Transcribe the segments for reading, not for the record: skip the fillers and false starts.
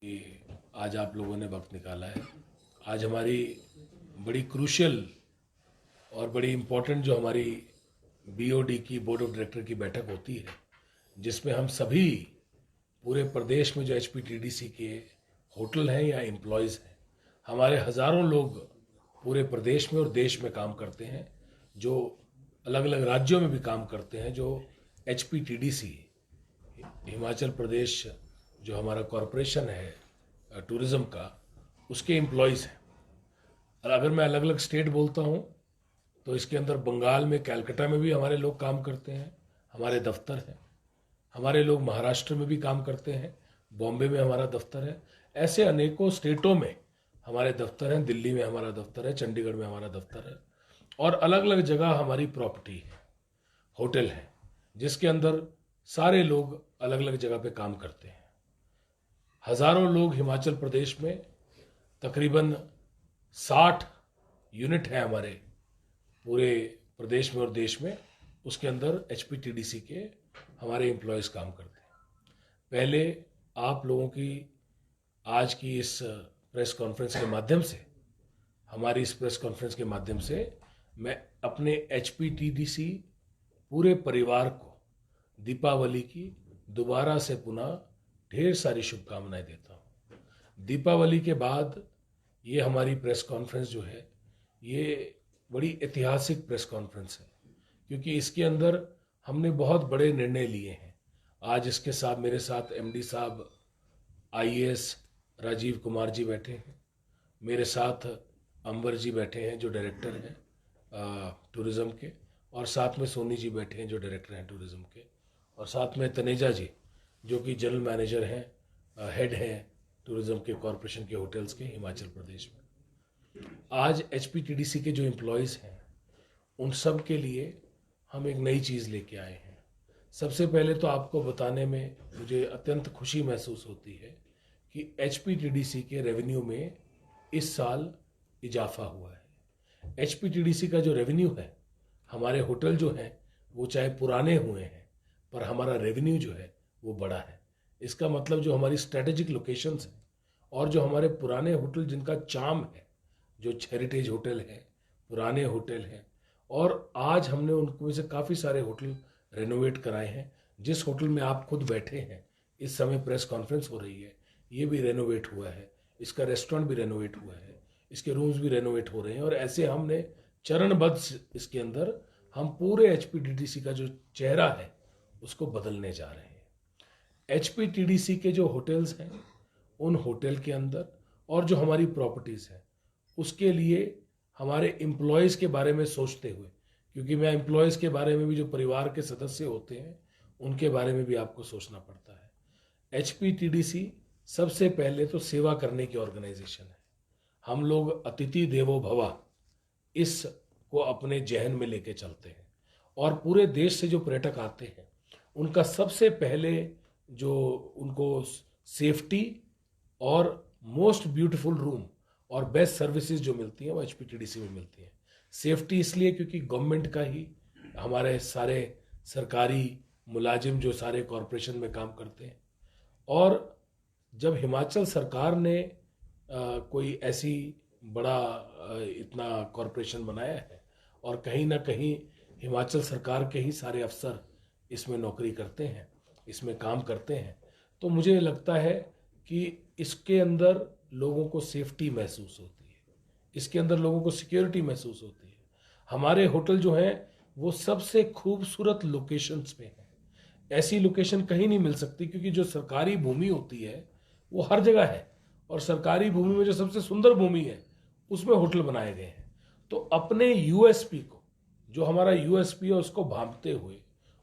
कि आज आप लोगों ने वक्त निकाला है। आज हमारी बड़ी क्रूशियल और बड़ी इम्पोर्टेंट जो हमारी बीओडी की बोर्ड ऑफ डायरेक्टर की बैठक होती है, जिसमें हम सभी पूरे प्रदेश में जो एचपीटीडीसी के होटल हैं या एम्प्लॉयज़ हैं, हमारे हज़ारों लोग पूरे प्रदेश में और देश में काम करते हैं, जो अलग अलग राज्यों में भी काम करते हैं, जो एचपीटीडीसी हिमाचल प्रदेश जो हमारा कॉरपोरेशन है टूरिज़्म का, उसके एम्प्लॉयज़ हैं। और अगर मैं अलग अलग स्टेट बोलता हूँ तो इसके अंदर बंगाल में कैलकाटा में भी हमारे लोग काम करते हैं, हमारे दफ्तर हैं। हमारे लोग महाराष्ट्र में भी काम करते हैं, बॉम्बे में हमारा दफ्तर है। ऐसे अनेकों स्टेटों में हमारे दफ्तर हैं, दिल्ली में हमारा दफ्तर है, चंडीगढ़ में हमारा दफ्तर है, और अलग अलग जगह हमारी प्रॉपर्टी है, होटल है, जिसके अंदर सारे लोग अलग अलग जगह पे काम करते हैं। हज़ारों लोग हिमाचल प्रदेश में, तकरीबन 60 यूनिट हैं हमारे पूरे प्रदेश में और देश में, उसके अंदर एचपीटीडीसी के हमारे एम्प्लॉयज़ काम करते हैं। पहले आप लोगों की आज की इस प्रेस कॉन्फ्रेंस के माध्यम से, हमारी इस प्रेस कॉन्फ्रेंस के माध्यम से मैं अपने एचपीटीडीसी पूरे परिवार को दीपावली की दोबारा से पुनः ढेर सारी शुभकामनाएं देता हूँ। दीपावली के बाद ये हमारी प्रेस कॉन्फ्रेंस जो है, ये बड़ी ऐतिहासिक प्रेस कॉन्फ्रेंस है, क्योंकि इसके अंदर हमने बहुत बड़े निर्णय लिए हैं। आज इसके साथ मेरे साथ एमडी साहब आईएएस राजीव कुमार जी बैठे हैं, मेरे साथ अंबर जी बैठे हैं जो डायरेक्टर हैं टूरिज़्म के, और साथ में सोनी जी बैठे हैं जो डायरेक्टर हैं टूरिज़्म के, और साथ में तनेजा जी जो कि जनरल मैनेजर हैं, हेड हैं टूरिज़्म के कॉरपोरेशन के होटल्स के हिमाचल प्रदेश में। आज एचपीटीडीसी के जो एम्प्लॉयज़ हैं, उन सब के लिए हम एक नई चीज़ लेके आए हैं। सबसे पहले तो आपको बताने में मुझे अत्यंत खुशी महसूस होती है कि एचपीटीडीसी के रेवेन्यू में इस साल इजाफा हुआ है। एचपीटीडीसी का जो रेवेन्यू है, हमारे होटल जो हैं वो चाहे पुराने हुए हैं, पर हमारा रेवेन्यू जो है वो बड़ा है। इसका मतलब जो हमारी स्ट्रेटेजिक लोकेशंस हैं और जो हमारे पुराने होटल जिनका चार्म है, जो हेरिटेज होटल हैं, पुराने होटल हैं, और आज हमने उनको में से काफ़ी सारे होटल रेनोवेट कराए हैं। जिस होटल में आप खुद बैठे हैं, इस समय प्रेस कॉन्फ्रेंस हो रही है, ये भी रेनोवेट हुआ है, इसका रेस्टोरेंट भी रेनोवेट हुआ है, इसके रूम्स भी रेनोवेट हो रहे हैं, और ऐसे हमने चरणबद्ध इसके अंदर हम पूरे एचपीटीडीसी का जो चेहरा है उसको बदलने जा रहे हैं। एचपीटीडीसी के जो होटल्स हैं, उन होटल के अंदर और जो हमारी प्रॉपर्टीज़ हैं, उसके लिए हमारे एम्प्लॉयज़ के बारे में सोचते हुए, क्योंकि मैं एम्प्लॉयज़ के बारे में भी, जो परिवार के सदस्य होते हैं, उनके बारे में भी आपको सोचना पड़ता है। एचपीटीडीसी सबसे पहले तो सेवा करने की ऑर्गेनाइजेशन है। हम लोग अतिथि देवो भव इस को अपने जहन में लेके चलते हैं, और पूरे देश से जो पर्यटक आते हैं, उनका सबसे पहले जो उनको सेफ्टी और मोस्ट ब्यूटीफुल रूम और बेस्ट सर्विसेज जो मिलती हैं, वो एचपीटीडीसी में मिलती हैं। सेफ्टी इसलिए क्योंकि गवर्नमेंट का ही, हमारे सारे सरकारी मुलाजिम जो सारे कॉरपोरेशन में काम करते हैं, और जब हिमाचल सरकार ने कोई ऐसी बड़ा इतना कॉरपोरेशन बनाया है, और कहीं ना कहीं हिमाचल सरकार के ही सारे अफसर इसमें नौकरी करते हैं, इसमें काम करते हैं, तो मुझे लगता है कि इसके अंदर लोगों को सेफ्टी महसूस होती है, इसके अंदर लोगों को सिक्योरिटी महसूस होती है। हमारे होटल जो हैं वो सबसे खूबसूरत लोकेशंस पे हैं। ऐसी लोकेशन कहीं नहीं मिल सकती, क्योंकि जो सरकारी भूमि होती है वो हर जगह है, और सरकारी भूमि में जो सबसे सुंदर भूमि है उसमें होटल बनाए गए हैं। तो अपने यूएसपी को, जो हमारा यूएसपी है, उसको भांपते हुए,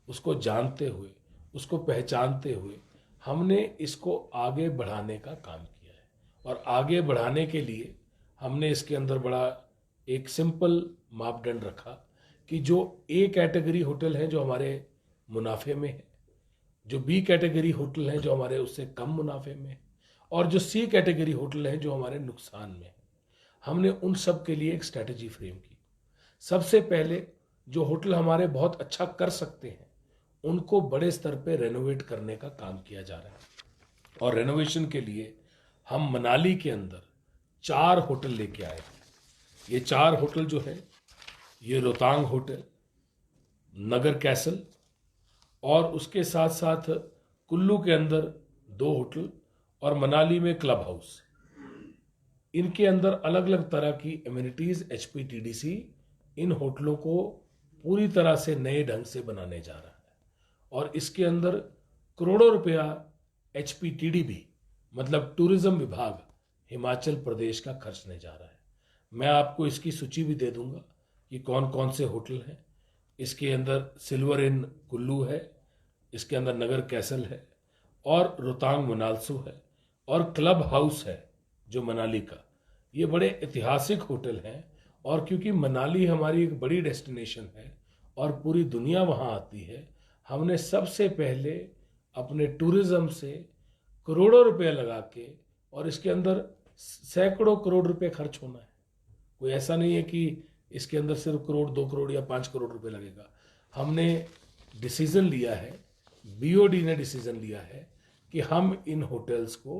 उसको जानते हुए, उसको पहचानते हुए हमने इसको आगे बढ़ाने का काम किया है। और आगे बढ़ाने के लिए हमने इसके अंदर बड़ा एक सिंपल मापदंड रखा कि जो ए कैटेगरी होटल हैं जो हमारे मुनाफे में है, जो बी कैटेगरी होटल हैं जो हमारे उससे कम मुनाफे में है, और जो सी कैटेगरी होटल हैं जो हमारे नुकसान में है, हमने उन सब के लिए एक स्ट्रैटेजी फ्रेम की। सबसे पहले जो होटल हमारे बहुत अच्छा कर सकते हैं, उनको बड़े स्तर पे रेनोवेट करने का काम किया जा रहा है, और रेनोवेशन के लिए हम मनाली के अंदर 4 होटल लेके आए हैं। ये 4 होटल जो है, ये रोहतांग होटल, नगर कैसल और उसके साथ साथ कुल्लू के अंदर 2 होटल और मनाली में क्लब हाउस। इनके अंदर अलग अलग तरह की एमिनिटीज HPTDC इन होटलों को पूरी तरह से नए ढंग से बनाने जा रहा है और इसके अंदर करोड़ों रुपया HPTDB मतलब टूरिज्म विभाग हिमाचल प्रदेश का खर्चने जा रहा है। मैं आपको इसकी सूची भी दे दूंगा कि कौन कौन से होटल हैं। इसके अंदर सिल्वर इन कुल्लू है, इसके अंदर नगर कैसल है और रोहतांग मनालसू है और क्लब हाउस है जो मनाली का। ये बड़े ऐतिहासिक होटल हैं और क्योंकि मनाली हमारी एक बड़ी डेस्टिनेशन है और पूरी दुनिया वहाँ आती है, हमने सबसे पहले अपने टूरिज्म से करोड़ों रुपए लगा के, और इसके अंदर सैकड़ों करोड़ रुपए खर्च होना है। कोई ऐसा नहीं है कि इसके अंदर सिर्फ करोड़ 2 करोड़ या 5 करोड़ रुपए लगेगा। हमने डिसीजन लिया है, BOD ने डिसीजन लिया है कि हम इन होटल्स को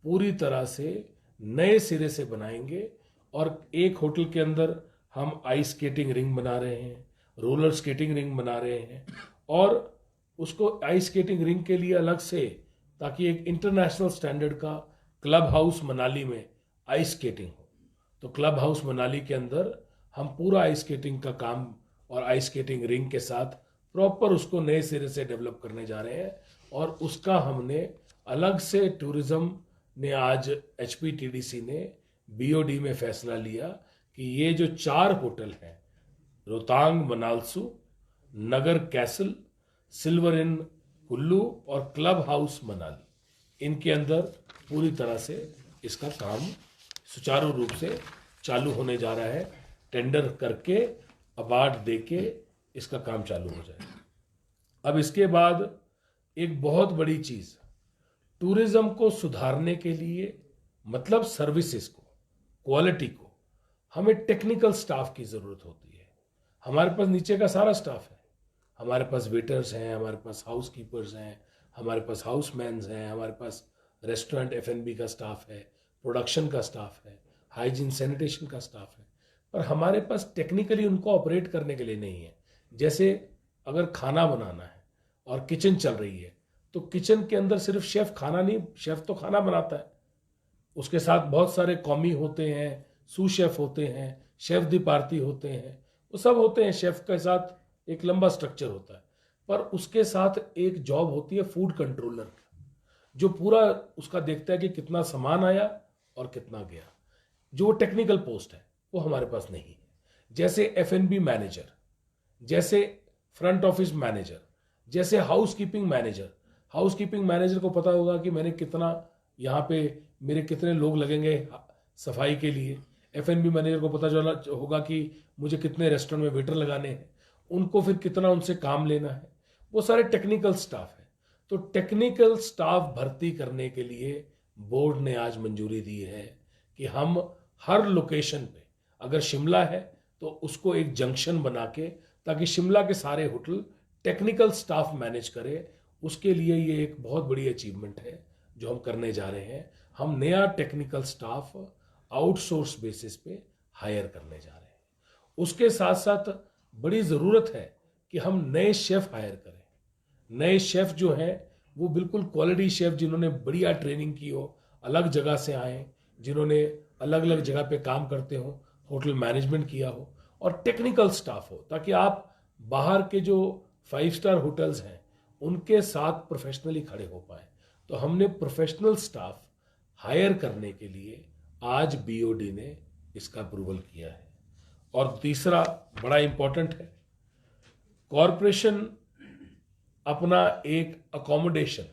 पूरी तरह से नए सिरे से बनाएंगे और एक होटल के अंदर हम आइस स्केटिंग रिंग बना रहे हैं, रोलर स्केटिंग रिंग बना रहे हैं और उसको आइस स्केटिंग रिंग के लिए अलग से, ताकि एक इंटरनेशनल स्टैंडर्ड का क्लब हाउस मनाली में आइस स्केटिंग हो। तो क्लब हाउस मनाली के अंदर हम पूरा आइस स्केटिंग का काम और आइस स्केटिंग रिंग के साथ प्रॉपर उसको नए सिरे से डेवलप करने जा रहे हैं और उसका हमने अलग से टूरिज्म ने आज HPTDC ने BOD में फैसला लिया कि ये जो 4 होटल हैं, रोहतांग मनालसू, नगर कैसल, सिल्वर इन कुल्लू और क्लब हाउस मनाली, इनके अंदर पूरी तरह से इसका काम सुचारू रूप से चालू होने जा रहा है। टेंडर करके अवार्ड देके इसका काम चालू हो जाए। अब इसके बाद एक बहुत बड़ी चीज, टूरिज्म को सुधारने के लिए मतलब सर्विसेज को, क्वालिटी को, हमें टेक्निकल स्टाफ की जरूरत होती है। हमारे पास नीचे का सारा स्टाफ है, हमारे पास वेटर्स हैं, हमारे पास हाउस कीपर्स हैं, हमारे पास हाउसमैन्स हैं, हमारे पास रेस्टोरेंट F&B का स्टाफ है, प्रोडक्शन का स्टाफ है, हाइजीन सैनिटेशन का स्टाफ है, पर हमारे पास टेक्निकली उनको ऑपरेट करने के लिए नहीं है। जैसे अगर खाना बनाना है और किचन चल रही है तो किचन के अंदर सिर्फ शेफ खाना नहीं, शेफ तो खाना बनाता है, उसके साथ बहुत सारे कॉमी होते हैं, सू शेफ होते हैं, शेफ दी पार्टी होते हैं, वो सब होते हैं। शेफ के साथ एक लंबा स्ट्रक्चर होता है, पर उसके साथ एक जॉब होती है फूड कंट्रोलर, जो पूरा उसका देखता है कि कितना सामान आया और कितना गया। जो टेक्निकल पोस्ट है वो हमारे पास नहीं है। जैसे F&B मैनेजर, जैसे फ्रंट ऑफिस मैनेजर, जैसे house keeping manager. House keeping manager को पता होगा कि मैंने कितना, यहाँ पे मेरे कितने लोग लगेंगे सफाई के लिए। F&B मैनेजर को पता चला होगा कि मुझे कितने रेस्टोरेंट में वेटर लगाने हैं, उनको फिर कितना उनसे काम लेना है। वो सारे टेक्निकल स्टाफ है। तो टेक्निकल स्टाफ भर्ती करने के लिए बोर्ड ने आज मंजूरी दी है कि हम हर लोकेशन पे, अगर शिमला है तो उसको एक जंक्शन बना के, ताकि शिमला के सारे होटल टेक्निकल स्टाफ मैनेज करे। उसके लिए ये एक बहुत बड़ी अचीवमेंट है जो हम करने जा रहे हैं। हम नया टेक्निकल स्टाफ आउटसोर्स बेसिस पे हायर करने जा रहे हैं। उसके साथ साथ बड़ी ज़रूरत है कि हम नए शेफ हायर करें। नए शेफ जो हैं वो बिल्कुल क्वालिटी शेफ, जिन्होंने बढ़िया ट्रेनिंग की हो, अलग जगह से आए, जिन्होंने अलग अलग जगह पे काम करते हो, होटल मैनेजमेंट किया हो, और टेक्निकल स्टाफ हो, ताकि आप बाहर के जो 5 स्टार होटल्स हैं उनके साथ प्रोफेशनली खड़े हो पाए। तो हमने प्रोफेशनल स्टाफ हायर करने के लिए आज BOD ने इसका अप्रूवल किया है। और तीसरा बड़ा इंपॉर्टेंट है, कॉरपोरेशन अपना एक अकोमोडेशन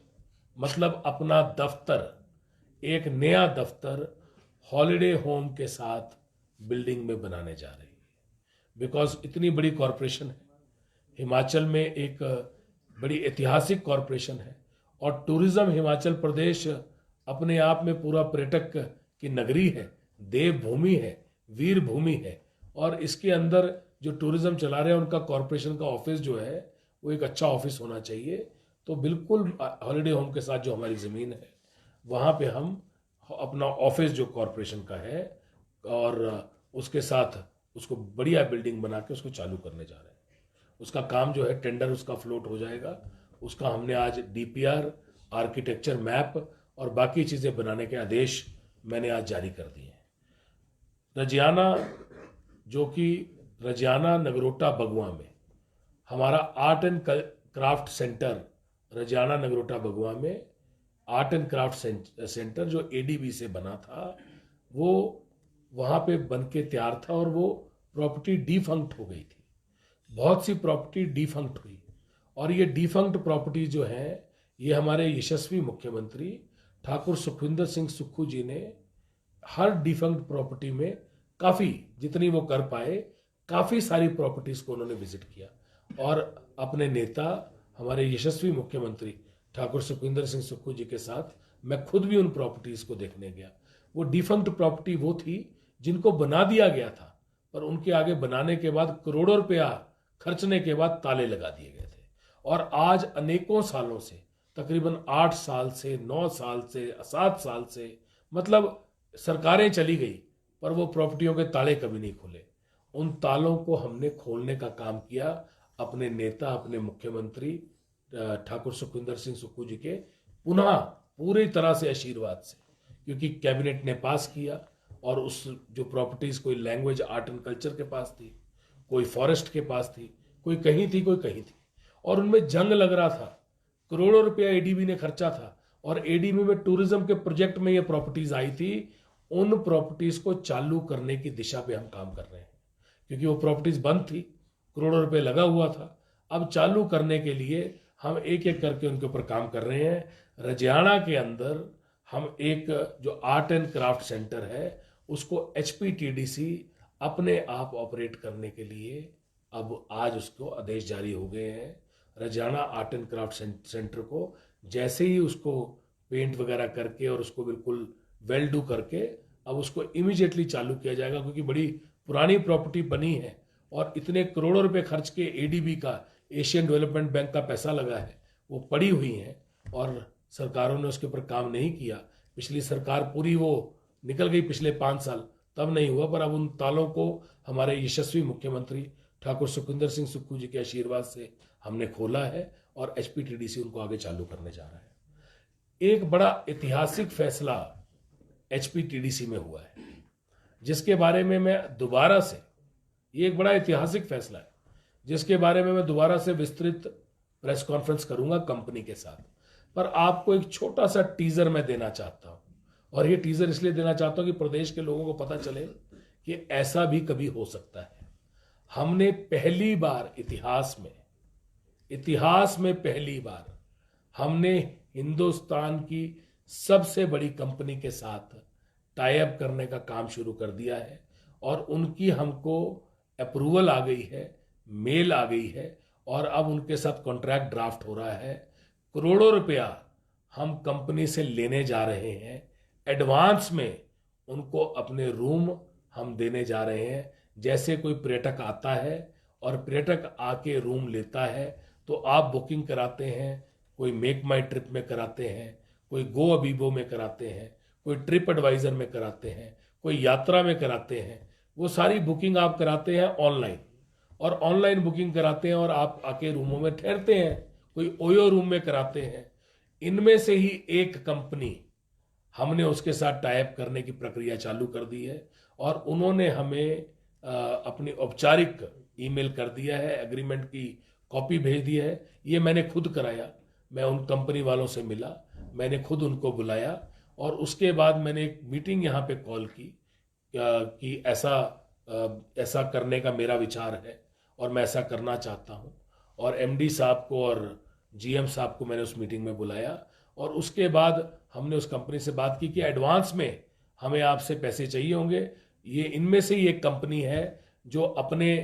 मतलब अपना दफ्तर, एक नया दफ्तर हॉलिडे होम के साथ बिल्डिंग में बनाने जा रही है। बिकॉज इतनी बड़ी कॉरपोरेशन है, हिमाचल में एक बड़ी ऐतिहासिक कॉरपोरेशन है और टूरिज्म हिमाचल प्रदेश अपने आप में पूरा पर्यटक की नगरी है, देवभूमि है, वीर भूमि है। और इसके अंदर जो टूरिज्म चला रहे हैं उनका कॉरपोरेशन का ऑफिस जो है वो एक अच्छा ऑफिस होना चाहिए। तो बिल्कुल हॉलिडे होम के साथ जो हमारी ज़मीन है वहाँ पे हम अपना ऑफिस जो कॉरपोरेशन का है, और उसके साथ उसको बढ़िया बिल्डिंग बना के उसको चालू करने जा रहे हैं। उसका काम जो है, टेंडर उसका फ्लोट हो जाएगा। उसका हमने आज डीपीआर, आर्किटेक्चर मैप और बाकी चीज़ें बनाने के आदेश मैंने आज जारी कर दिए हैं। रजियाना, जो कि रजियाना नगरोटा बगुआ में हमारा art and craft centre, Rajiana Nagrota Bagwan में आर्ट एंड क्राफ्ट सेंटर जो एडीबी से बना था, वो वहाँ पे बन के तैयार था और वो प्रॉपर्टी डिफंक्ट हो गई थी। बहुत सी प्रॉपर्टी डिफंक्ट हुई, और ये डिफंक्ट प्रॉपर्टी जो है, ये हमारे यशस्वी मुख्यमंत्री ठाकुर सुखविंदर सिंह सुक्खू जी ने हर डिफंक्ट प्रॉपर्टी में काफ़ी, जितनी वो कर पाए, काफ़ी सारी प्रॉपर्टीज़ को उन्होंने विजिट किया। और अपने नेता हमारे यशस्वी मुख्यमंत्री ठाकुर सुखविंदर सिंह सुक्खू जी के साथ मैं खुद भी उन प्रॉपर्टीज़ को देखने गया। वो डिफंक्ट प्रॉपर्टी वो थी जिनको बना दिया गया था, पर उनके आगे बनाने के बाद करोड़ों रुपया खर्चने के बाद ताले लगा दिए गए थे। और आज अनेकों सालों से, तकरीबन 8 साल से, 9 साल से, 7 साल से, मतलब सरकारें चली गई, पर वो प्रॉपर्टियों के ताले कभी नहीं खुले। उन तालों को हमने खोलने का काम किया अपने नेता, अपने मुख्यमंत्री ठाकुर सुखविंदर सिंह सुक्खू जी के पुनः पूरी तरह से आशीर्वाद से, क्योंकि कैबिनेट ने पास किया। और उस जो प्रॉपर्टीज, कोई लैंग्वेज आर्ट एंड कल्चर के पास थी, कोई फॉरेस्ट के पास थी, कोई कहीं थी, कोई कहीं थी, और उनमें जंग लग रहा था। करोड़ों रुपया एडीबी ने खर्चा था, और एडीबी में टूरिज्म के प्रोजेक्ट में ये प्रॉपर्टीज आई थी। उन प्रॉपर्टीज को चालू करने की दिशा पे हम काम कर रहे हैं, क्योंकि वो प्रॉपर्टीज बंद थी, करोड़ों रुपए लगा हुआ था। अब चालू करने के लिए हम एक एक करके उनके ऊपर काम कर रहे हैं। रजियाना के अंदर हम एक जो आर्ट एंड क्राफ्ट सेंटर है, उसको एचपीटीडीसी अपने आप ऑपरेट करने के लिए अब आज उसको आदेश जारी हो गए हैं। रजियाना आर्ट एंड क्राफ्ट सेंटर को जैसे ही उसको पेंट वगैरह करके और उसको बिल्कुल वेल डू करके अब उसको इमीडिएटली चालू किया जाएगा, क्योंकि बड़ी पुरानी प्रॉपर्टी बनी है और इतने करोड़ों रुपए खर्च के एडीबी का, एशियन डेवलपमेंट बैंक का पैसा लगा है, वो पड़ी हुई हैं और सरकारों ने उसके ऊपर काम नहीं किया। पिछली सरकार पूरी वो निकल गई पिछले 5 साल, तब नहीं हुआ, पर अब उन तालों को हमारे यशस्वी मुख्यमंत्री ठाकुर सुखविंदर सिंह सुक्खू जी के आशीर्वाद से हमने खोला है और एचपीटीडीसी उनको आगे चालू करने जा रहा है। एक बड़ा ऐतिहासिक फैसला एचपीटीडीसी में हुआ है, जिसके बारे में मैं दोबारा से, ये एक बड़ा ऐतिहासिक फैसला है जिसके बारे में मैं दोबारा से विस्तृत प्रेस कॉन्फ्रेंस करूंगा कंपनी के साथ। पर आपको एक छोटा सा टीजर मैं देना चाहता हूं, और ये टीजर इसलिए देना चाहता हूं कि प्रदेश के लोगों को पता चले कि ऐसा भी कभी हो सकता है। हमने पहली बार इतिहास में पहली बार हमने हिंदुस्तान की सबसे बड़ी कंपनी के साथ टाई अप करने का काम शुरू कर दिया है, और उनकी हमको अप्रूवल आ गई है, मेल आ गई है, और अब उनके साथ कॉन्ट्रैक्ट ड्राफ्ट हो रहा है। करोड़ों रुपया हम कंपनी से लेने जा रहे हैं, एडवांस में उनको अपने रूम हम देने जा रहे हैं। जैसे कोई पर्यटक आता है और पर्यटक आके रूम लेता है तो आप बुकिंग कराते हैं, कोई मेक माई ट्रिप में कराते हैं, कोई गो अबीबो में कराते हैं, कोई ट्रिप एडवाइजर में कराते हैं, कोई यात्रा में कराते हैं। वो सारी बुकिंग आप कराते हैं ऑनलाइन, और ऑनलाइन बुकिंग कराते हैं और आप आके रूमों में ठहरते हैं, कोई ओयो रूम में कराते हैं। इनमें से ही एक कंपनी हमने उसके साथ टाई अप करने की प्रक्रिया चालू कर दी है, और उन्होंने हमें अपनी औपचारिक ईमेल कर दिया है, एग्रीमेंट की कॉपी भेज दी है। ये मैंने खुद कराया, मैं उन कंपनी वालों से मिला, मैंने खुद उनको बुलाया, और उसके बाद मैंने एक मीटिंग यहाँ पे कॉल की कि ऐसा करने का मेरा विचार है और मैं ऐसा करना चाहता हूँ। और एमडी साहब को और जीएम साहब को मैंने उस मीटिंग में बुलाया, और उसके बाद हमने उस कंपनी से बात की कि एडवांस में हमें आपसे पैसे चाहिए होंगे। ये इनमें से ही एक कंपनी है जो अपने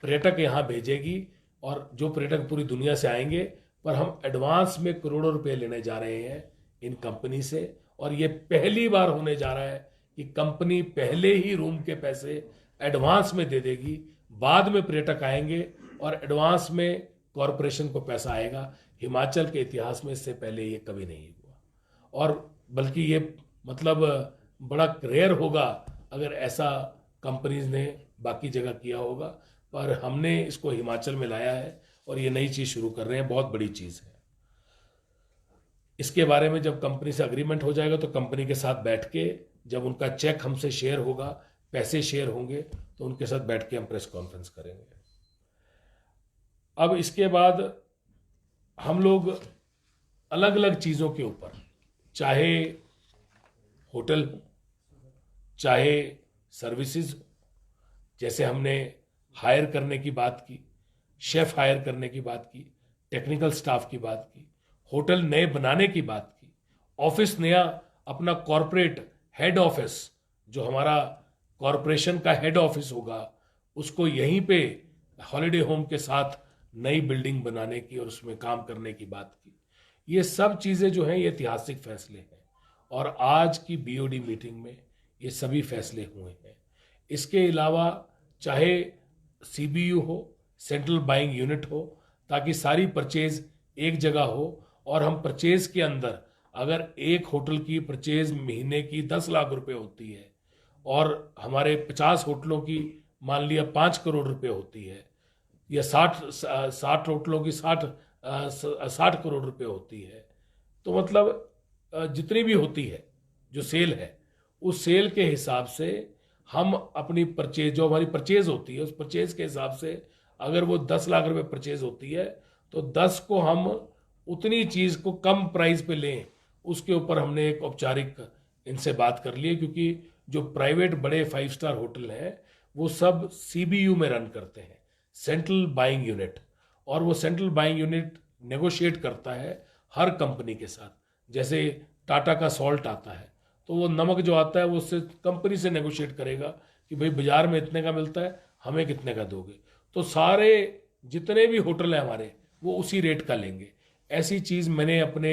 पर्यटक यहाँ भेजेगी, और जो पर्यटक पूरी दुनिया से आएंगे, पर हम एडवांस में करोड़ों रुपए लेने जा रहे हैं इन कंपनी से। और ये पहली बार होने जा रहा है कि कंपनी पहले ही रूम के पैसे एडवांस में दे देगी, बाद में पर्यटक आएंगे और एडवांस में कॉरपोरेशन को पैसा आएगा। हिमाचल के इतिहास में इससे पहले ये कभी नहीं हुआ, और बल्कि ये मतलब बड़ा रेयर होगा अगर ऐसा कंपनीज ने बाकी जगह किया होगा, पर हमने इसको हिमाचल में लाया है और ये नई चीज़ शुरू कर रहे हैं, बहुत बड़ी चीज़ है। इसके बारे में जब कंपनी से अग्रीमेंट हो जाएगा तो कंपनी के साथ बैठ के, जब उनका चेक हमसे शेयर होगा, पैसे शेयर होंगे, तो उनके साथ बैठ के हम प्रेस कॉन्फ्रेंस करेंगे। अब इसके बाद हम लोग अलग अलग चीज़ों के ऊपर, चाहे होटल हो, चाहे सर्विसेज हो, जैसे हमने हायर करने की बात की, शेफ हायर करने की बात की, टेक्निकल स्टाफ की बात की, होटल नए बनाने की बात की, ऑफिस नया अपना कॉरपोरेट हेड ऑफिस, जो हमारा कॉरपोरेशन का हेड ऑफिस होगा, उसको यहीं पे हॉलिडे होम के साथ नई बिल्डिंग बनाने की और उसमें काम करने की बात की। ये सब चीज़ें जो हैं ये ऐतिहासिक फैसले हैं और आज की बीओडी मीटिंग में ये सभी फैसले हुए हैं। इसके अलावा चाहे सीबीयू हो, सेंट्रल बाइंग यूनिट हो, ताकि सारी परचेज एक जगह हो और हम परचेज के अंदर, अगर एक होटल की परचेज महीने की 10 लाख रुपए होती है और हमारे 50 होटलों की मान लिया 5 करोड़ रुपए होती है, या 60 होटलों की 60 करोड़ रुपए होती है, तो मतलब जितनी भी होती है जो सेल है, उस सेल के हिसाब से हम अपनी परचेज, जो हमारी परचेज होती है, उस परचेज के हिसाब से अगर वो 10 लाख रुपए परचेज होती है तो 10 को हम उतनी चीज़ को कम प्राइस पे लें, उसके ऊपर हमने एक औपचारिक इनसे बात कर ली है। क्योंकि जो प्राइवेट बड़े 5 स्टार होटल हैं वो सब सीबीयू में रन करते हैं, सेंट्रल बाइंग यूनिट, और वो सेंट्रल बाइंग यूनिट नेगोशिएट करता है हर कंपनी के साथ। जैसे टाटा का सॉल्ट आता है तो वो नमक जो आता है वो उससे कंपनी से नेगोशिएट करेगा कि भाई बाजार में इतने का मिलता है, हमें कितने का दोगे, तो सारे जितने भी होटल हैं हमारे वो उसी रेट का लेंगे। ऐसी चीज़ मैंने अपने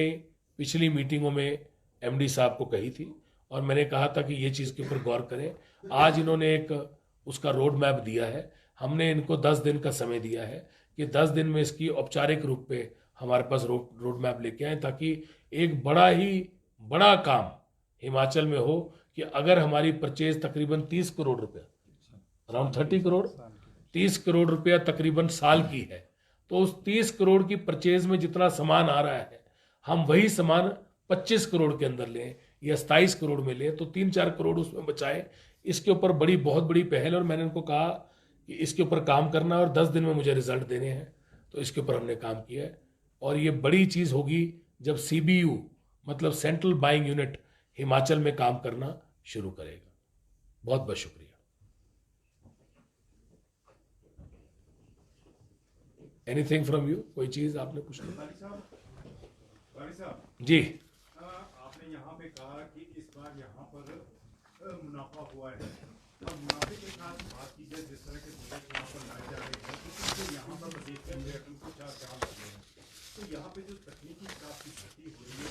पिछली मीटिंगों में एमडी साहब को कही थी और मैंने कहा था कि ये चीज़ के ऊपर गौर करें। आज इन्होंने एक उसका रोड मैप दिया है, हमने इनको 10 दिन का समय दिया है कि 10 दिन में इसकी औपचारिक रूप पे हमारे पास रोड मैप लेके आए, ताकि एक बड़ा ही बड़ा काम हिमाचल में हो कि अगर हमारी परचेज तकरीबन 30 करोड़ रुपया, अराउंड 30 करोड़, 30 करोड़ रुपया तकरीबन साल की है, तो उस 30 करोड़ की परचेज में जितना सामान आ रहा है हम वही सामान 25 करोड़ के अंदर लें या 27 करोड़ में लें, तो 3-4 करोड़ उसमें बचाएं। इसके ऊपर बहुत बड़ी पहल, और मैंने उनको कहा कि इसके ऊपर काम करना है और 10 दिन में मुझे रिजल्ट देने हैं, तो इसके ऊपर हमने काम किया है। और ये बड़ी चीज़ होगी जब सीबीयू मतलब सेंट्रल बाइंग यूनिट हिमाचल में काम करना शुरू करेगा। बहुत बहुत शुक्रिया। एनीथिंग फ्रॉम यू, कोई चीज आपने पूछना? जी, आपने यहाँ पे कहा कि इस बार यहाँ पर मुनाफा हुआ है। अब मुनाफे के साथ बात की जाए, जिस तरह के प्रोजेक्ट यहाँ पर लाए जा रहे हैं, तो यहाँ पर देखते हैं उनको 4 चांद लगे हैं, तो यहाँ पे जो तकनीकी स्टाफ की भर्ती हो रही है,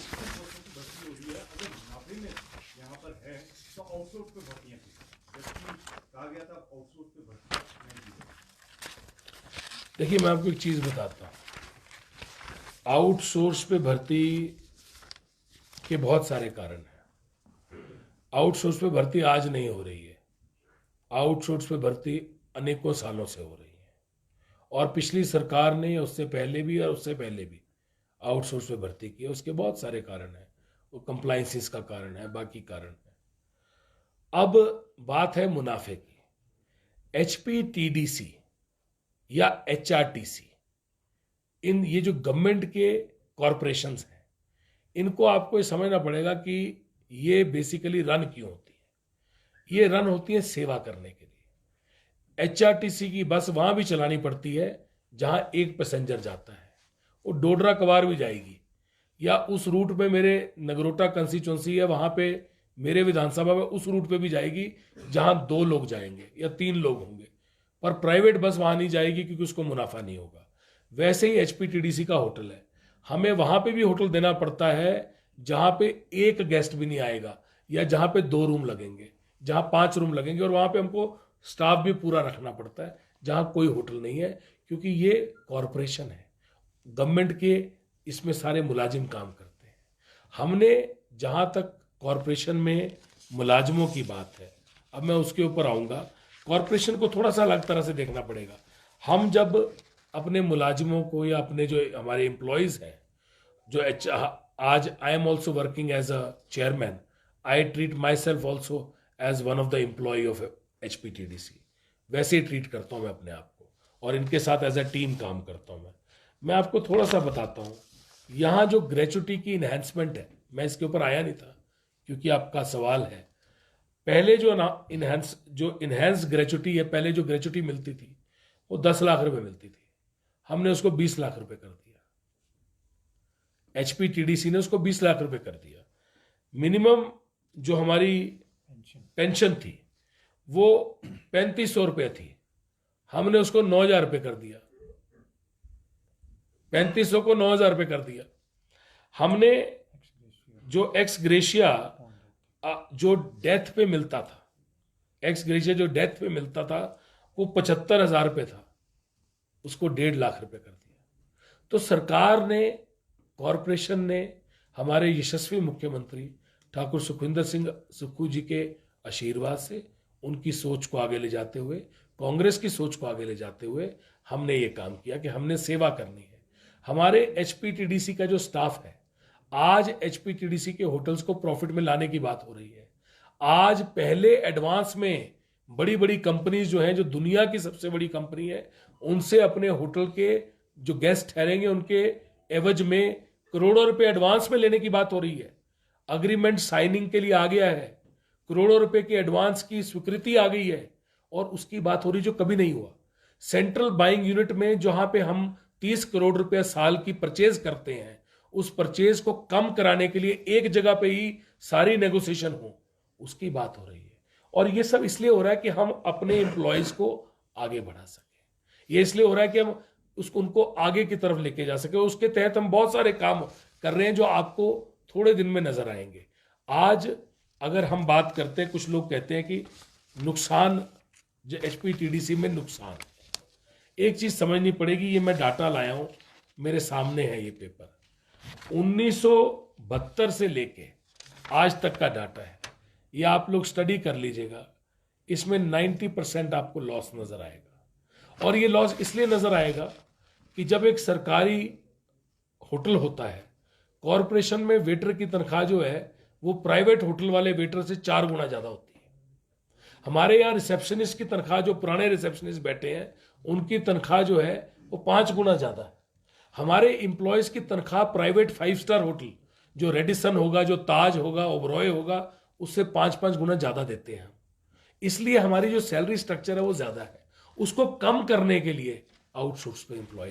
की भर्ती हो रही है, अगर मुनाफे में यहाँ पर है तो आउटसोर्स पे भर्तियाँ की, जबकि कहा गया था आउटसोर्स पे भर्ती नहीं की। देखिए मैं आपको एक चीज बताता हूँ, आउटसोर्स पे भर्ती के बहुत सारे कारण हैं। आउटसोर्स पे भर्ती आज नहीं हो रही है, आउटसोर्स पे भर्ती अनेकों सालों से हो रही है, और पिछली सरकार ने उससे पहले भी और उससे पहले भी आउटसोर्स पे भर्ती की है। उसके बहुत सारे कारण हैं, वो कंप्लायंसेस का कारण है, बाकी कारण है। अब बात है मुनाफे की। एचपीटीडीसी या एचआरटीसी, इन ये जो गवर्नमेंट के कॉरपोरेशंस हैं, इनको आपको ये समझना पड़ेगा कि ये बेसिकली रन क्यों होती है। ये रन होती है सेवा करने के लिए। एचआरटीसी की बस वहां भी चलानी पड़ती है जहां एक पैसेंजर जाता है, वो डोडरा कवार भी जाएगी, या उस रूट पे मेरे नगरोटा कंस्टिट्यूंसी है वहां पे मेरे विधानसभा में उस रूट पे भी जाएगी जहां 2 लोग जाएंगे या 3 लोग होंगे, पर प्राइवेट बस वहां नहीं जाएगी क्योंकि उसको मुनाफा नहीं होगा। वैसे ही एचपीटीडीसी का होटल है, हमें वहां पे भी होटल देना पड़ता है जहां पे एक गेस्ट भी नहीं आएगा, या जहां पे 2 रूम लगेंगे, जहां 5 रूम लगेंगे, और वहां पे हमको स्टाफ भी पूरा रखना पड़ता है जहां कोई होटल नहीं है, क्योंकि ये कॉरपोरेशन है, गवर्नमेंट के इसमें सारे मुलाजिम काम करते हैं। हमने जहां तक कॉरपोरेशन में मुलाजमों की बात है, अब मैं उसके ऊपर आऊँगा। कॉरपोरेशन को थोड़ा सा अलग तरह से देखना पड़ेगा। हम जब अपने मुलाजिमों को या अपने जो हमारे एम्प्लॉयज़ हैं, जो आज I am also working as a chairman, I treat my self also as one of the employ of HPTDC। वैसे ही ट्रीट करता हूँ मैं अपने आप को, और इनके साथ एज अ टीम काम करता हूँ मैं आपको थोड़ा सा बताता हूँ। यहाँ जो ग्रेचुटी की इन्हेंसमेंट है, मैं इसके ऊपर आया नहीं था क्योंकि आपका सवाल है। पहले जो इन्हेंस ग्रेचुटी है, पहले जो ग्रेचुटी मिलती थी वो 10 लाख रुपए मिलती थी, हमने उसको 20 लाख रुपए कर दिया। HPTDC ने उसको 20 लाख रुपए कर दिया। मिनिमम जो हमारी पेंशन थी वो 3500 रुपये थी, हमने उसको 9,000 रुपये कर दिया। 3500 को 9,000 रुपये कर दिया। हमने जो एक्स ग्रेशिया जो डेथ पे मिलता था, एक्स ग्रेशिया जो डेथ पे मिलता था वो 75,000 रुपये था, उसको 1.5 लाख रुपए कर दिया। तो सरकार ने, कॉरपोरेशन ने, हमारे यशस्वी मुख्यमंत्री ठाकुर सुखविंदर सिंह सुक्खू जी के आशीर्वाद से, उनकी सोच को आगे ले जाते हुए, कांग्रेस की सोच को आगे ले जाते हुए हमने ये काम किया कि हमने सेवा करनी है। हमारे HPTDC का जो स्टाफ है, आज HPTDC के होटल्स को प्रॉफिट में लाने की बात हो रही है। आज पहले एडवांस में बड़ी बड़ी कंपनीज जो हैं, जो दुनिया की सबसे बड़ी कंपनी है, उनसे अपने होटल के जो गेस्ट ठहरेंगे उनके एवज में करोड़ों रुपए एडवांस में लेने की बात हो रही है। अग्रीमेंट साइनिंग के लिए आ गया है, करोड़ों रुपए की एडवांस की स्वीकृति आ गई है, और उसकी बात हो रही जो कभी नहीं हुआ। सेंट्रल बाइंग यूनिट में जहां पे हम 30 करोड़ रुपए साल की परचेज करते हैं, उस परचेज को कम कराने के लिए एक जगह पे ही सारी नेगोशिएशन हो, उसकी बात हो रही है। और ये सब इसलिए हो रहा है कि हम अपने एम्प्लॉयज को आगे बढ़ा सके। ये इसलिए हो रहा है कि हम उनको आगे की तरफ लेके जा सके। उसके तहत हम बहुत सारे काम कर रहे हैं जो आपको थोड़े दिन में नजर आएंगे। आज अगर हम बात करते हैं, कुछ लोग कहते हैं कि नुकसान जो HPTDC में नुकसान, एक चीज समझनी पड़ेगी। ये मैं डाटा लाया हूं, मेरे सामने है ये पेपर, 1972 से लेके आज तक का डाटा है। ये आप लोग स्टडी कर लीजिएगा, इसमें 90% आपको लॉस नजर आएगा। और ये लॉस इसलिए नजर आएगा कि जब एक सरकारी होटल होता है, कॉरपोरेशन में वेटर की तनख्वाह जो है वो प्राइवेट होटल वाले वेटर से 4 गुना ज्यादा होती है। हमारे यहाँ रिसेप्शनिस्ट की तनख्वाह, जो पुराने रिसेप्शनिस्ट बैठे हैं, उनकी तनख्वाह जो है वो 5 गुना ज्यादा है। हमारे एम्प्लॉयज की तनख्वाह प्राइवेट 5 स्टार होटल, जो रेडिसन होगा, जो ताज होगा, ओबरॉय होगा, उससे 5-5 गुना ज्यादा देते हैं। इसलिए हमारी जो सैलरी स्ट्रक्चर है वो ज्यादा है। उसको कम करने के लिए आउटसोर्स पे एम्प्लॉय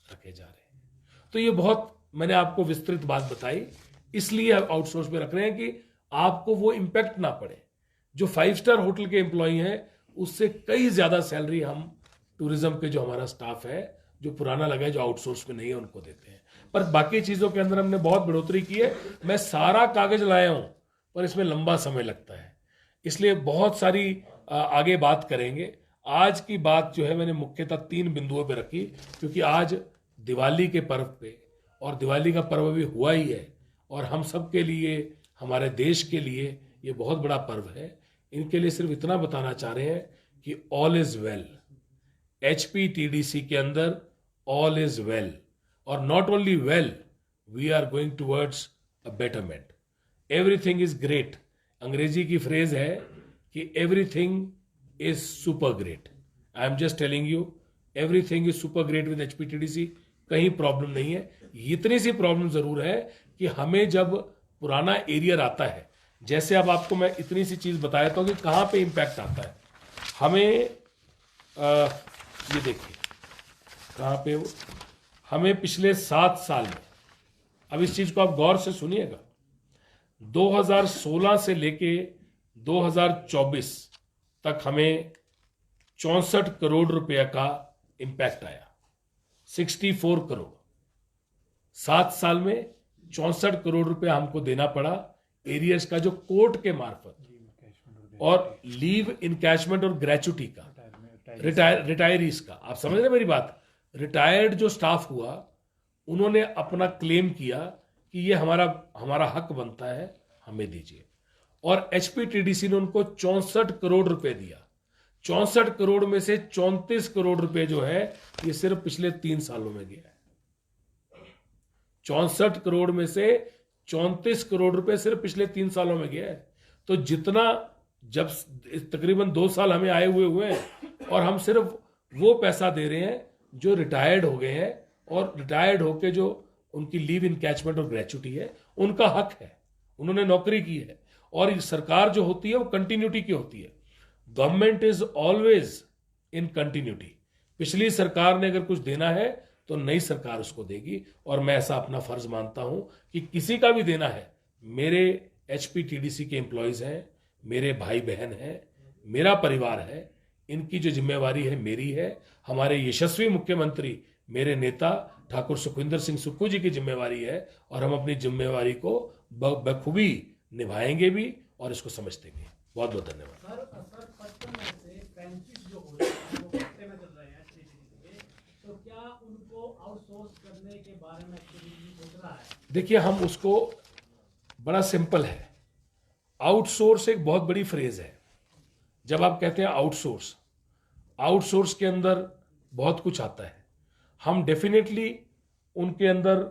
रखे जा रहे हैं। तो ये बहुत मैंने आपको विस्तृत बात बताई, इसलिए आउटसोर्स पे रख रहे हैं कि आपको वो इंपैक्ट ना पड़े। जो 5 स्टार होटल के एम्प्लॉय हैं उससे कई ज्यादा सैलरी हम टूरिज्म के जो हमारा स्टाफ है, जो पुराना लगा है, जो आउटसोर्स पे नहीं है, उनको देते हैं। पर बाकी चीजों के अंदर हमने बहुत बढ़ोतरी की है। मैं सारा कागज लाया हूं, पर इसमें लंबा समय लगता है, इसलिए बहुत सारी आगे बात करेंगे। आज की बात जो है मैंने मुख्यतः 3 बिंदुओं पे रखी, क्योंकि आज दिवाली के पर्व पे, और दिवाली का पर्व भी हुआ ही है, और हम सब के लिए, हमारे देश के लिए ये बहुत बड़ा पर्व है। इनके लिए सिर्फ इतना बताना चाह रहे हैं कि ऑल इज वेल। HPTDC के अंदर ऑल इज वेल, और not only well, we are going towards a betterment. Everything is great. अंग्रेजी की फ्रेज है कि everything is super great. I am just telling you, everything is super great with HPTDC। कहीं problem नहीं है। इतनी सी problem जरूर है कि हमें जब पुराना एरियर आता है, जैसे अब आपको मैं इतनी सी चीज बताया था कि कहां पे इंपैक्ट आता है। हमें ये देखिए कहां पे हमें पिछले 7 साल में, अब इस चीज को आप गौर से सुनिएगा, 2016 से लेके 2024 तक हमें 64 करोड़ रुपया का इंपैक्ट आया। 64 करोड़ 7 साल में 64 करोड़ रुपया हमको देना पड़ा एरियर्स का, जो कोर्ट के मार्फत, और लीव इनकैशमेंट और ग्रेचुटी का, रिटायरीज का। आप समझ रहे मेरी बात? रिटायर्ड जो स्टाफ हुआ, उन्होंने अपना क्लेम किया कि ये हमारा हक बनता है, हमें दीजिए। और एचपीटीडीसी ने उनको 64 करोड़ रुपए दिया। 64 करोड़ में से 34 करोड़ रुपए जो है ये सिर्फ पिछले 3 सालों में गया है। 64 करोड़ में से 34 करोड़ रुपए सिर्फ पिछले 3 सालों में गया है। तो जितना, जब तकरीबन 2 साल हमें आए हुए हैं और हम सिर्फ वो पैसा दे रहे हैं जो रिटायर्ड हो गए हैं, और रिटायर्ड होके जो उनकी लीव इनकैचमेंट और ग्रेचुटी है उनका हक है, उन्होंने नौकरी की है। और ये सरकार जो होती है वो कंटिन्यूटी की होती है। Government is always in continuity. पिछली सरकार ने अगर कुछ देना है तो नई सरकार उसको देगी, और मैं ऐसा अपना फर्ज मानता हूं कि किसी का भी देना है। मेरे एचपीटीडीसी के एम्प्लॉयज हैं, मेरे भाई बहन हैं, मेरा परिवार है, इनकी जो जिम्मेवारी है मेरी है। हमारे यशस्वी मुख्यमंत्री मेरे नेता ठाकुर सुखविंदर सिंह सुक्खू जी की जिम्मेवारी है, और हम अपनी जिम्मेवारी को बखूबी निभाएंगे भी और इसको समझते भी। बहुत बहुत धन्यवाद। सर 55 में से 35 जो हो रहे हैं वो खाते में चल रहे हैं एचपीटीडीसी के, तो क्या उनको आउटसोर्स करने के बारे में एचपीटीडीसी सोच रहा है? देखिए, हम उसको, बड़ा सिंपल है। आउटसोर्स एक बहुत बड़ी फ्रेज है। जब आप कहते हैं आउटसोर्स, आउटसोर्स के अंदर बहुत कुछ आता है। हम डेफिनेटली उनके अंदर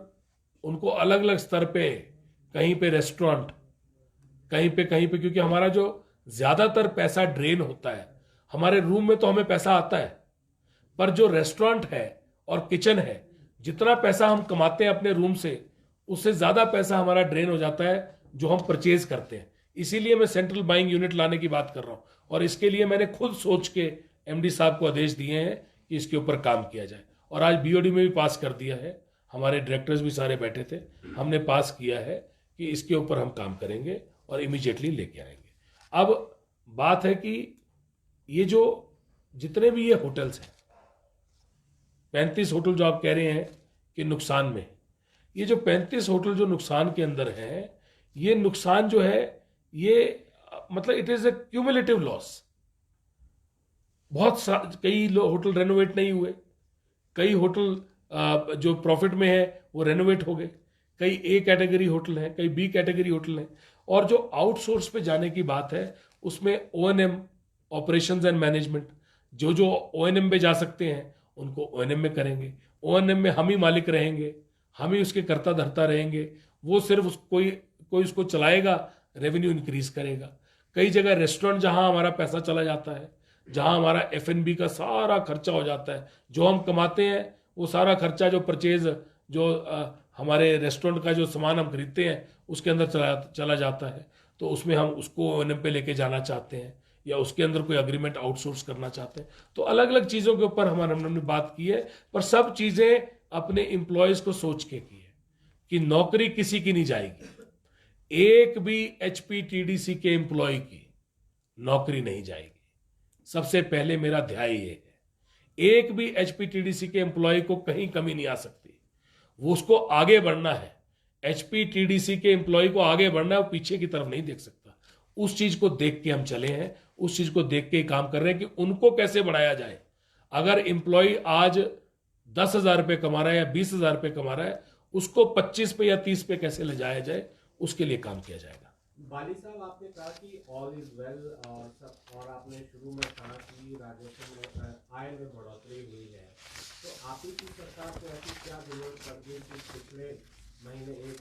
उनको अलग अलग स्तर पे, कहीं पे रेस्टोरेंट, कहीं पे क्योंकि हमारा जो ज्यादातर पैसा ड्रेन होता है, हमारे रूम में तो हमें पैसा आता है, पर जो रेस्टोरेंट है और किचन है, जितना पैसा हम कमाते हैं अपने रूम से, उससे ज्यादा पैसा हमारा ड्रेन हो जाता है जो हम परचेज करते हैं। इसीलिए मैं सेंट्रल बाइंग यूनिट लाने की बात कर रहा हूं, और इसके लिए मैंने खुद सोच के एमडी साहब को आदेश दिए हैं कि इसके ऊपर काम किया जाए, और आज बीओडी में भी पास कर दिया है। हमारे डायरेक्टर्स भी सारे बैठे थे, हमने पास किया है कि इसके ऊपर हम काम करेंगे और इमीडिएटली लेके आएंगे। अब बात है कि ये जो जितने भी ये होटल्स हैं, 35 होटल जो आप कह रहे हैं कि नुकसान में, ये जो 35 होटल जो नुकसान के अंदर हैं, ये नुकसान जो है ये मतलब it is a cumulative loss. कई होटल रेनोवेट नहीं हुए, कई होटल जो प्रॉफिट में है वो रेनोवेट हो गए, कई ए कैटेगरी होटल हैं, कई बी कैटेगरी होटल हैं। और जो आउटसोर्स पे जाने की बात है उसमें ओएनएम, ऑपरेशंस एंड मैनेजमेंट, जो ओएनएम पे जा सकते हैं उनको ओएनएम में करेंगे। ओएनएम में हम ही मालिक रहेंगे, हम ही उसके कर्ता धर्ता रहेंगे। वो सिर्फ कोई उसको चलाएगा, रेवेन्यू इंक्रीज करेगा। कई जगह रेस्टोरेंट जहां हमारा पैसा चला जाता है, जहां हमारा एफएनबी का सारा खर्चा हो जाता है, जो हम कमाते हैं वो सारा खर्चा, जो परचेज, जो हमारे रेस्टोरेंट का जो सामान हम खरीदते हैं उसके अंदर चला जाता है, तो उसमें हम उसको ओएनएम पे लेके जाना चाहते हैं, या उसके अंदर कोई अग्रीमेंट आउटसोर्स करना चाहते हैं। तो अलग अलग चीजों के ऊपर हमने बात की है, पर सब चीजें अपने एम्प्लॉयज को सोच के की है कि नौकरी किसी की नहीं जाएगी। एक भी एचपीटीडीसी के एम्प्लॉय की नौकरी नहीं जाएगी। सबसे पहले मेरा ध्यान ये है, एक भी एचपीटीडीसी के एम्प्लॉय को कहीं कमी नहीं आ सकती। वो उसको आगे बढ़ना है, एचपीटीडीसी के एम्प्लॉय को आगे बढ़ना है, वो पीछे की तरफ नहीं देख सकता। उस चीज को देख के हम चले हैं, उस चीज को देख के ही काम कर रहे हैं कि उनको कैसे बढ़ाया जाए। अगर एम्प्लॉय आज 10,000 रुपये कमा रहा है या 20,000 रुपये कमा रहा है, उसको 25 पे या 30 पे कैसे ले जाया जाए, उसके लिए काम किया जाएगा। बाली साहब, आपने कहा कि ऑल इज वेल, और आपने शुरू में कहा कि राजस्व में, आय में बढ़ोतरी हुई है, तो आप ही की सरकार को ऐसी क्या जरूरत पड़ गई कि पिछले महीने एक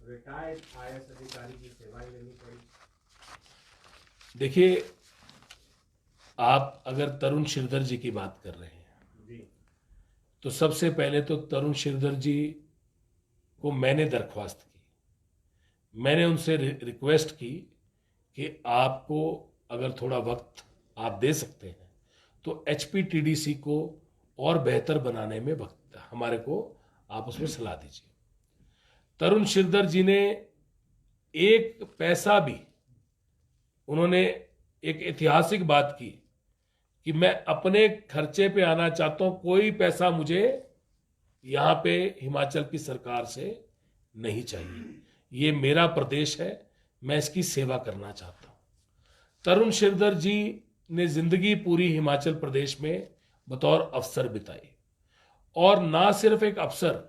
रिटायर्ड आईएएस अधिकारी की सेवाएं लेनी पड़ी? देखिए, आप अगर तरुण श्रीधर जी की बात कर रहे हैं जी, तो सबसे पहले तो तरुण श्रीधर जी को मैंने दरख्वास्त की, मैंने उनसे रिक्वेस्ट की कि आपको अगर थोड़ा वक्त आप दे सकते हैं तो एचपीटीडीसी को और बेहतर बनाने में वक्त हमारे को आप उसमें सलाह दीजिए। तरुण श्रीधर जी ने एक पैसा भी, उन्होंने एक ऐतिहासिक बात की कि मैं अपने खर्चे पे आना चाहता हूं, कोई पैसा मुझे यहां पे हिमाचल की सरकार से नहीं चाहिए, ये मेरा प्रदेश है, मैं इसकी सेवा करना चाहता हूं। तरुण श्रीधर जी ने जिंदगी पूरी हिमाचल प्रदेश में बतौर अफसर बिताई, और ना सिर्फ एक अफसर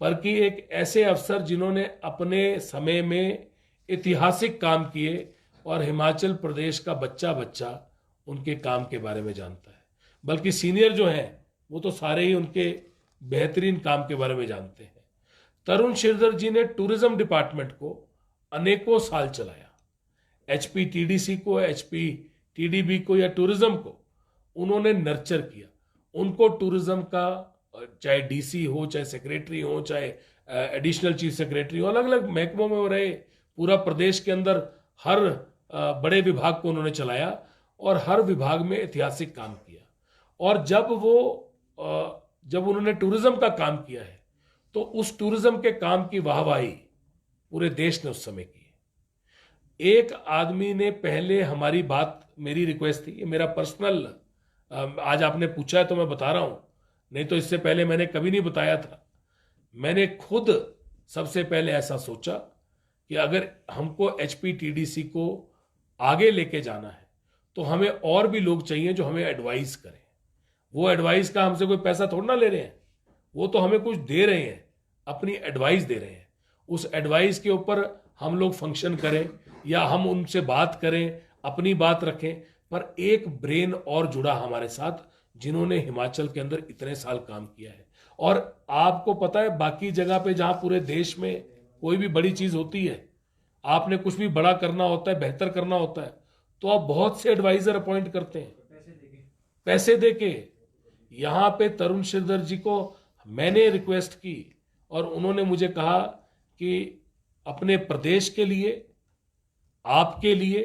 बल्कि एक ऐसे अफसर जिन्होंने अपने समय में ऐतिहासिक काम किए और हिमाचल प्रदेश का बच्चा बच्चा उनके काम के बारे में जानता है। बल्कि सीनियर जो हैं वो तो सारे ही उनके बेहतरीन काम के बारे में जानते हैं। तरुण श्रीधर जी ने टूरिज्म डिपार्टमेंट को अनेकों साल चलाया। HPTDC को, HPTDB को या टूरिज्म को उन्होंने नर्चर किया। उनको टूरिज्म का चाहे DC हो, चाहे सेक्रेटरी हो, चाहे एडिशनल चीफ सेक्रेटरी हो, अलग अलग महकमों में वो रहे। पूरा प्रदेश के अंदर हर बड़े विभाग को उन्होंने चलाया और हर विभाग में ऐतिहासिक काम किया। और जब उन्होंने टूरिज्म का काम किया है तो उस टूरिज्म के काम की वाहवाही पूरे देश ने उस समय की। एक आदमी ने पहले हमारी बात, मेरी रिक्वेस्ट थी, ये मेरा पर्सनल, आज आपने पूछा है तो मैं बता रहा हूं, नहीं तो इससे पहले मैंने कभी नहीं बताया था। मैंने खुद सबसे पहले ऐसा सोचा कि अगर हमको HPTDC को आगे लेके जाना है तो हमें और भी लोग चाहिए जो हमें एडवाइस करें। वो एडवाइस का हमसे कोई पैसा थोड़ा ना ले रहे हैं, वो तो हमें कुछ दे रहे हैं, अपनी एडवाइस दे रहे हैं। उस एडवाइस के ऊपर हम लोग फंक्शन करें या हम उनसे बात करें, अपनी बात रखें, पर एक ब्रेन और जुड़ा हमारे साथ जिन्होंने हिमाचल के अंदर इतने साल काम किया है। और आपको पता है बाकी जगह पे जहां पूरे देश में कोई भी बड़ी चीज होती है, आपने कुछ भी बड़ा करना होता है, बेहतर करना होता है, तो आप बहुत से एडवाइजर अपॉइंट करते हैं पैसे देके। यहां पे तरुण श्रीधर जी को मैंने रिक्वेस्ट की और उन्होंने मुझे कहा कि अपने प्रदेश के लिए, आपके लिए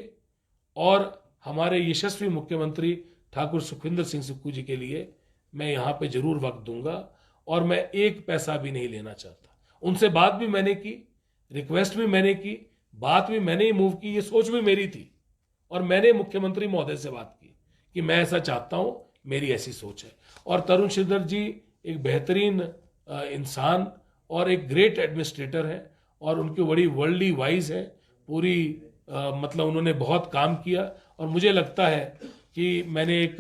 और हमारे यशस्वी मुख्यमंत्री ठाकुर सुखविंदर सिंह सुक्खू जी के लिए मैं यहां पे जरूर वक्त दूंगा और मैं एक पैसा भी नहीं लेना चाहता। उनसे बात भी मैंने की, रिक्वेस्ट भी मैंने की, बात भी मैंने ही मूव की, ये सोच भी मेरी थी और मैंने मुख्यमंत्री महोदय से बात की कि मैं ऐसा चाहता हूं, मेरी ऐसी सोच है। और तरुण श्रीधर जी एक बेहतरीन इंसान और एक ग्रेट एडमिनिस्ट्रेटर है और उनकी बड़ी वर्ल्डली वाइज है पूरी, मतलब उन्होंने बहुत काम किया और मुझे लगता है कि मैंने एक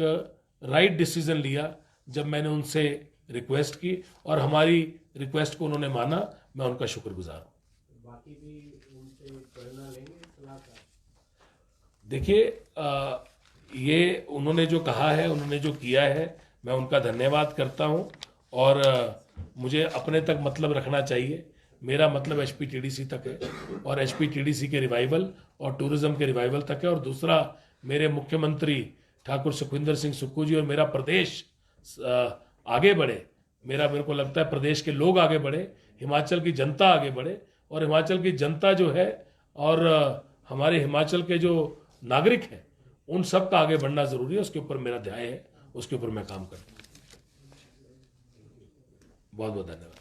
राइट डिसीजन लिया जब मैंने उनसे रिक्वेस्ट की और हमारी रिक्वेस्ट को उन्होंने माना। मैं उनका शुक्रगुजार हूं। बाकी भी उनसे प्रेरणा लेंगे सलाहकार। देखिए, ये उन्होंने जो कहा है, उन्होंने जो किया है, मैं उनका धन्यवाद करता हूं और मुझे अपने तक मतलब रखना चाहिए। मेरा मतलब HPTDC तक है और HPTDC के रिवाइवल और टूरिज्म के रिवाइवल तक है। और दूसरा, मेरे मुख्यमंत्री ठाकुर सुखविंदर सिंह सुक्खू जी और मेरा प्रदेश आगे बढ़े। मेरे को लगता है प्रदेश के लोग आगे बढ़े, हिमाचल की जनता आगे बढ़े और हिमाचल की जनता जो है और हमारे हिमाचल के जो नागरिक हैं उन सब का आगे बढ़ना जरूरी है। उसके ऊपर मेरा ध्यान है, उसके ऊपर मैं काम करता हूँ। बहुत बहुत धन्यवाद।